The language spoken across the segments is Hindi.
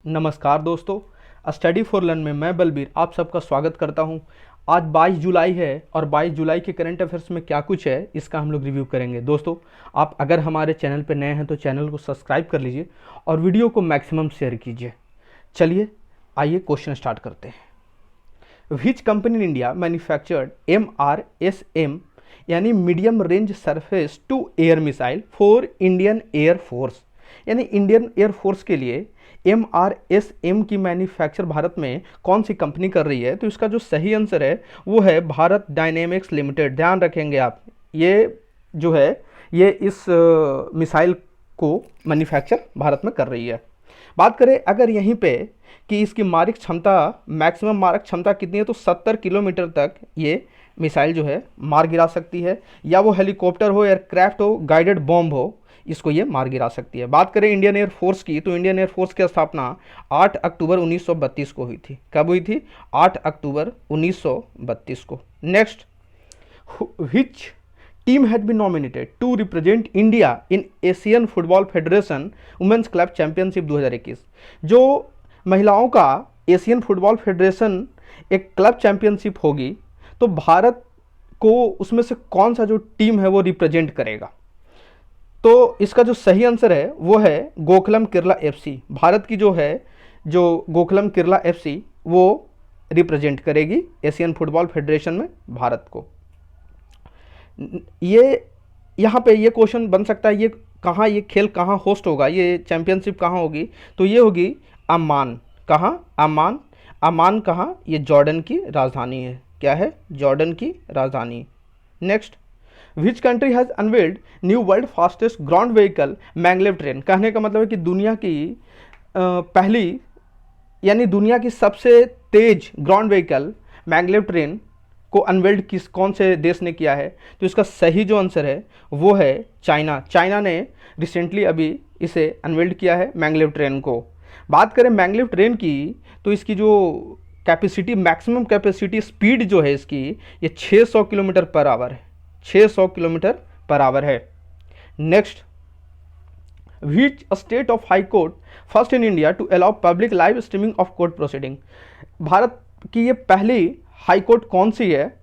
नमस्कार दोस्तों, स्टडी फॉर लर्न में मैं बलबीर आप सबका स्वागत करता हूं। आज 22 जुलाई है और 22 जुलाई के करंट अफेयर्स में क्या कुछ है इसका हम लोग रिव्यू करेंगे। दोस्तों, आप अगर हमारे चैनल पर नए हैं तो चैनल को सब्सक्राइब कर लीजिए और वीडियो को मैक्सिमम शेयर कीजिए। चलिए आइए क्वेश्चन स्टार्ट करते हैं। Which company in India manufactured MRSM यानी medium range surface to air missile for Indian Air Force, यानी इंडियन एयर फोर्स के लिए MRSM की मैन्युफैक्चर भारत में कौन सी कंपनी कर रही है? तो इसका जो सही आंसर है वो है भारत डायनेमिक्स लिमिटेड। ध्यान रखेंगे आप, ये जो है ये इस मिसाइल को मैन्युफैक्चर भारत में कर रही है। बात करें अगर यहीं पे कि इसकी मारक क्षमता, मैक्सिमम मारक क्षमता कितनी है, तो 70 किलोमीटर तक ये मिसाइल जो है मार गिरा सकती है, या वो हेलीकॉप्टर हो, एयरक्राफ्ट हो, गाइडेड बॉम्ब हो, इसको ये मार गिरा सकती है। बात करें इंडियन एयर फोर्स की, तो इंडियन एयर फोर्स की स्थापना 8 अक्टूबर 1932 को हुई थी। कब हुई थी? 8 अक्टूबर 1932 को। Next, which team has been nominated to represent India in Asian Football Federation women's club championship 2021? जो महिलाओं का एशियन फुटबॉल फेडरेशन एक क्लब चैंपियनशिप होगी तो भारत को उसमें से कौन सा जो टीम है वो रिप्रेजेंट करेगा? तो इसका जो सही आंसर है वो है गोकुलम केरला FC। भारत की जो है जो गोकुलम केरला FC वो रिप्रेजेंट करेगी एशियन फुटबॉल फेडरेशन में भारत को। ये यहाँ पे ये क्वेश्चन बन सकता है, ये खेल कहाँ होस्ट होगा, ये चैंपियनशिप कहाँ होगी? तो ये होगी अम्मान। कहाँ? अम्मान। अम्मान कहाँ? ये जॉर्डन की राजधानी है। क्या है? जॉर्डन की राजधानी। Next, which country has unveiled new world fastest ground vehicle maglev train? कहने का मतलब है कि दुनिया की पहली यानी दुनिया की सबसे तेज ग्राउंड व्हीकल मैगलेव ट्रेन को अनवेल्ड कौन से देश ने किया है? तो इसका सही जो आंसर है वो है चाइना। चाइना ने रिसेंटली अभी इसे अनवेल्ड किया है, मैगलेव ट्रेन को। बात करें मैगलेव ट्रेन की तो इसकी जो कैपेसिटी, मैक्सिमम कैपेसिटी स्पीड जो है इसकी, ये 600 किलोमीटर पर आवर है। 600 किलोमीटर पर आवर है। Next, which state of high court first in India to allow public live streaming of court proceeding? Bharat की ये पहली हाई कोर्ट कौन सी है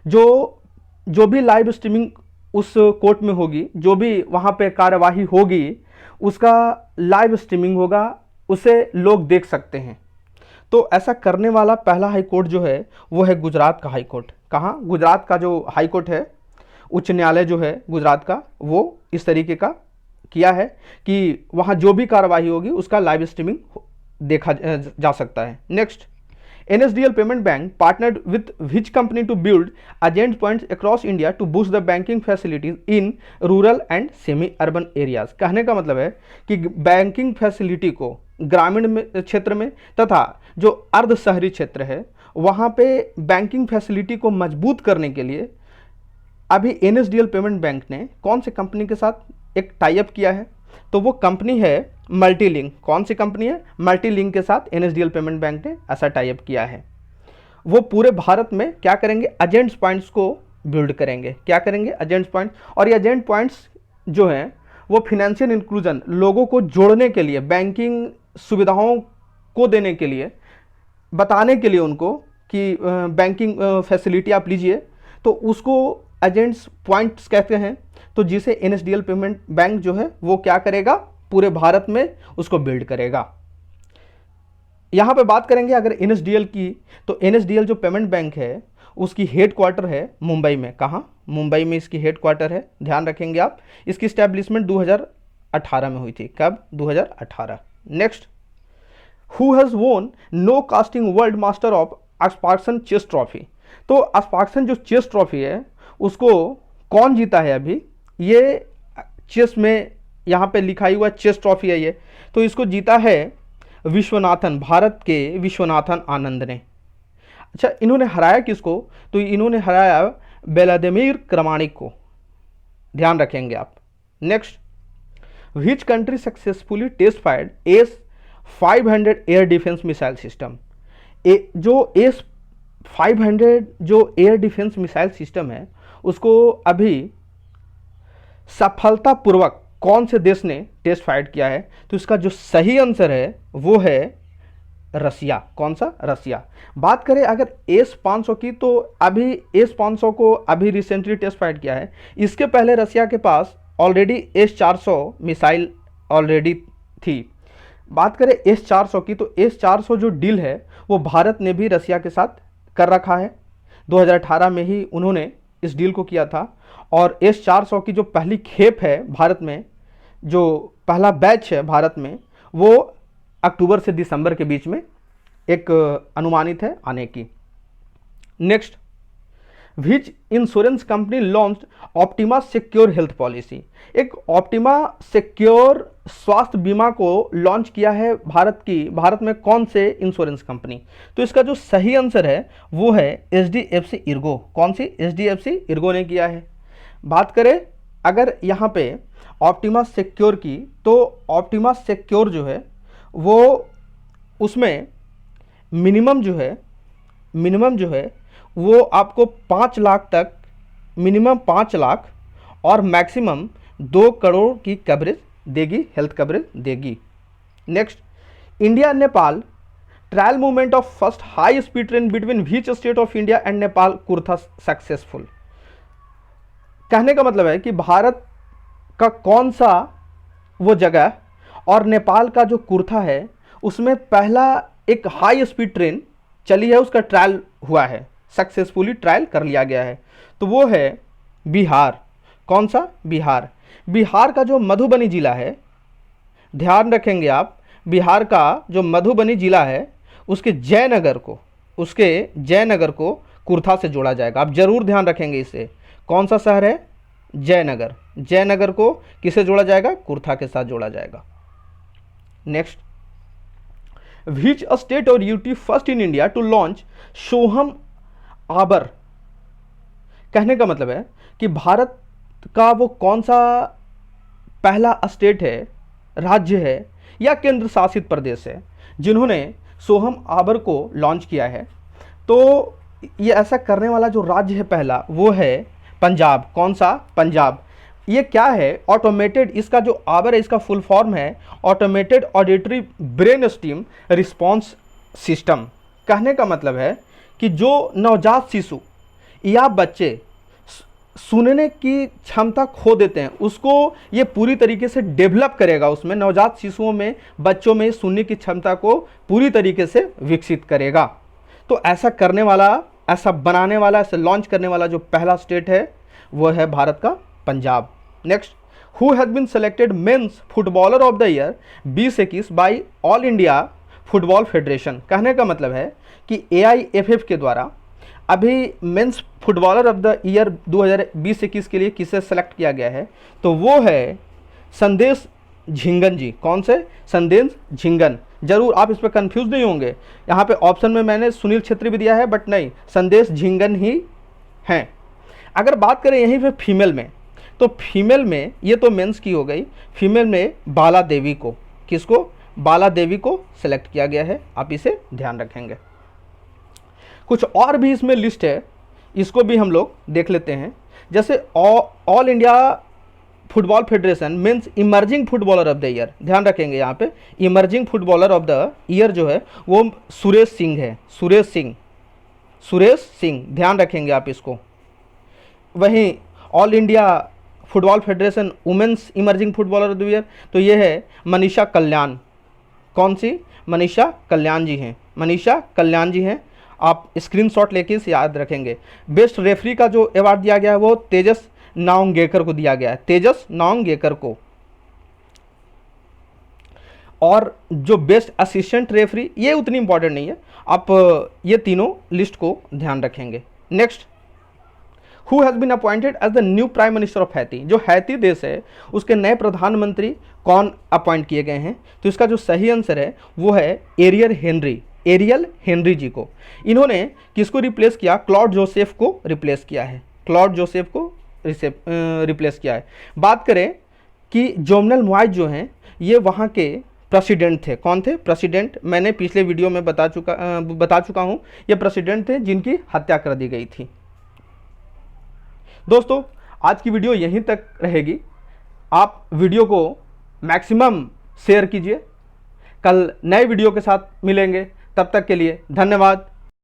जो भी लाइव स्ट्रीमिंग उस कोर्ट में होगी, जो भी वहाँ पे कार्यवाही होगी उसका लाइव स्ट्रीमिंग होगा, उसे लोग देख सकते हैं। तो ऐसा करने वाला पहला हाई कोर्ट जो है वो है गुजरात का हाई कोर्ट। कहाँ? गुजरात का जो हाई कोर्ट है, उच्च न्यायालय जो है गुजरात का, वो इस तरीके का किया है कि वहाँ जो भी कार्रवाई होगी उसका लाइव स्ट्रीमिंग देखा जा सकता है। Next, NSDL payment bank partnered with which company to build agent points across India to boost the banking facilities in rural and semi urban areas? कहने का मतलब है कि बैंकिंग फैसिलिटी को ग्रामीण क्षेत्र में तथा जो अर्ध शहरी क्षेत्र है वहाँ पे बैंकिंग फैसिलिटी को मजबूत करने के लिए अभी NSDL पेमेंट बैंक ने कौन सी कंपनी के साथ एक टाई अप किया है? तो वो कंपनी है मल्टीलिंक। कौन सी कंपनी है? मल्टीलिंक के साथ NSDL पेमेंट बैंक ने ऐसा टाई अप किया है। वो पूरे भारत में क्या करेंगे? एजेंट्स पॉइंट्स को बिल्ड करेंगे। क्या करेंगे? Agents point. और ये एजेंट पॉइंट्स जो हैं वो फिनेंशियल इंक्लूजन, लोगों को जोड़ने के लिए, बैंकिंग सुविधाओं को देने के लिए, बताने के लिए उनको कि बैंकिंग फैसिलिटी आप लीजिए, तो उसको एजेंट्स पॉइंट्स कहते हैं। तो जिसे NSDL पेमेंट बैंक जो है वो क्या करेगा? पूरे भारत में उसको बिल्ड करेगा। यहाँ पे बात करेंगे अगर NSDL की, तो NSDL जो पेमेंट बैंक है उसकी हेड क्वार्टर है मुंबई में। कहाँ? मुंबई में इसकी हेड क्वार्टर है। ध्यान रखेंगे आप। इसकी स्टैब्लिशमेंट 2018 में हुई थी। कब? 2018। Next, who has won no castling world master of Sparkassen chess trophy? तो स्पार्क्सन जो चेस ट्रॉफी है उसको कौन जीता है अभी? ये चेस में यहाँ पे लिखा हुआ चेस ट्रॉफी है ये, तो इसको जीता है विश्वनाथन, भारत के विश्वनाथन आनंद ने। अच्छा, इन्होंने हराया किसको? तो इन्होंने हराया व्लादिमीर क्रमानिक को। ध्यान रखेंगे आप। Next, which country successfully test fired S-500 air defence missile system? जो S-500 जो एयर डिफेंस मिसाइल सिस्टम है उसको अभी सफलतापूर्वक कौन से देश ने टेस्ट फाइट किया है? तो इसका जो सही आंसर है वो है रसिया। कौन सा? रसिया। बात करें अगर एस 500 की, तो अभी एस 500 को अभी रिसेंटली टेस्ट फाइट किया है। इसके पहले रसिया के पास ऑलरेडी एस 400 मिसाइल ऑलरेडी थी। बात करें एस 400 की, तो एस 400 जो डील है वो भारत ने भी रसिया के साथ कर रखा है। 2018 में ही उन्होंने इस डील को किया था। और एस 400 की जो पहली खेप है भारत में, जो पहला बैच है भारत में, वो अक्टूबर से दिसंबर के बीच में एक अनुमानित है आने की। Next, which insurance company launched optima secure health policy? एक ऑप्टिमा सिक्योर स्वास्थ्य बीमा को लॉन्च किया है भारत में कौन से इंश्योरेंस कंपनी? तो इसका जो सही आंसर है वो है HDFC इर्गो। कौन सी? HDFC इर्गो ने किया है। बात करें अगर यहाँ पे ऑप्टिमा सिक्योर की, तो ऑप्टिमा सिक्योर जो है वो उसमें मिनिमम जो है वो आपको 5 लाख तक, मिनिमम 5 लाख और मैक्सिमम 2 करोड़ की कवरेज देगी, हेल्थ कवरेज देगी। Next, India Nepal trial movement of first high speed train between which state of India and Nepal Kurtha successful? कहने का मतलब है कि भारत का कौन सा वो जगह और नेपाल का जो कुर्था है उसमें पहला एक हाई स्पीड ट्रेन चली है, उसका ट्रायल हुआ है, सक्सेसफुली ट्रायल कर लिया गया है। तो वो है बिहार। कौन सा? बिहार। बिहार का जो मधुबनी जिला है, ध्यान रखेंगे आप, बिहार का जो मधुबनी जिला है उसके जयनगर को कुर्था से जोड़ा जाएगा। आप जरूर ध्यान रखेंगे इसे। कौन सा शहर है? जयनगर। जयनगर को किसे जोड़ा जाएगा? कुर्था के साथ जोड़ा जाएगा। नेक्स्ट, विच स्टेट और UT first in India to launch सोहम आबर? कहने का मतलब है कि भारत का वो कौन सा पहला स्टेट है, राज्य है या केंद्र शासित प्रदेश है जिन्होंने सोहम आबर को लॉन्च किया है? तो ये ऐसा करने वाला जो राज्य है पहला वो है पंजाब। कौन सा? पंजाब। ये क्या है? ऑटोमेटेड, इसका जो आबर है इसका फुल फॉर्म है automated auditory brain steam response system. कहने का मतलब है कि जो नवजात शिशु या बच्चे सुनने की क्षमता खो देते हैं उसको ये पूरी तरीके से डेवलप करेगा। उसमें नवजात शिशुओं में, बच्चों में सुनने की क्षमता को पूरी तरीके से विकसित करेगा। तो ऐसा करने वाला, ऐसा बनाने वाला, ऐसा लॉन्च करने वाला जो पहला स्टेट है वो है भारत का Punjab. Next, who has been selected men's footballer of the year 2021 by All India Football Federation? कहने का मतलब है कि AIFF के द्वारा अभी men's footballer of the year 2020-21 के लिए किसे सेलेक्ट किया गया है? तो वो है संदेश झिंगन जी। कौन से? संदेश झिंगन। जरूर आप इस पर कंफ्यूज नहीं होंगे, यहाँ पे ऑप्शन में मैंने सुनील छेत्री भी दिया है बट नहीं, संदेश झिंगन ही हैं। अगर बात करें यहीं पे फीमेल में, तो फीमेल में, ये तो मेंस की हो गई, फीमेल में बाला देवी को, किसको? बाला देवी को सेलेक्ट किया गया है। आप इसे ध्यान रखेंगे। कुछ और भी इसमें लिस्ट है, इसको भी हम लोग देख लेते हैं। जैसे All India Football Federation men's emerging footballer of the year, ध्यान रखेंगे यहाँ पे emerging footballer of the year जो है वो सुरेश सिंह है। सुरेश सिंह, ध्यान रखेंगे आप इसको। वहीं All India Football Federation women's emerging footballer of the year, तो ये है मनीषा कल्याण। कौन सी? मनीषा कल्याण जी हैं। मनीषा कल्याण जी हैं। आप स्क्रीनशॉट लेके इसे याद रखेंगे। बेस्ट रेफरी का जो अवार्ड दिया गया है वो तेजस नाउंगेकर को दिया गया है, तेजस नाउंगेकर को। और जो बेस्ट असिस्टेंट रेफरी, ये उतनी इंपॉर्टेंट नहीं है, आप ये तीनों लिस्ट को ध्यान रखेंगे। Next, who has been appointed as the new prime minister of Haiti? जो हैती देश है उसके नए प्रधानमंत्री कौन अपॉइंट किए गए हैं? तो इसका जो सही आंसर है वो है एरियल हेनरी जी को। इन्होंने किसको रिप्लेस किया? क्लॉड जोसेफ को रिप्लेस किया है। क्लॉड जोसेफ को रिप्लेस किया है। बात करें कि जोमनल मुआइज जो हैं ये वहाँ के प्रेसिडेंट थे। कौन थे? प्रेसिडेंट, मैंने पिछले वीडियो में बता चुका हूँ, ये प्रेसिडेंट थे जिनकी हत्या कर दी गई थी। दोस्तों आज की वीडियो यहीं तक रहेगी। आप वीडियो को मैक्सिमम शेयर कीजिए। कल नए वीडियो के साथ मिलेंगे, तब तक के लिए धन्यवाद।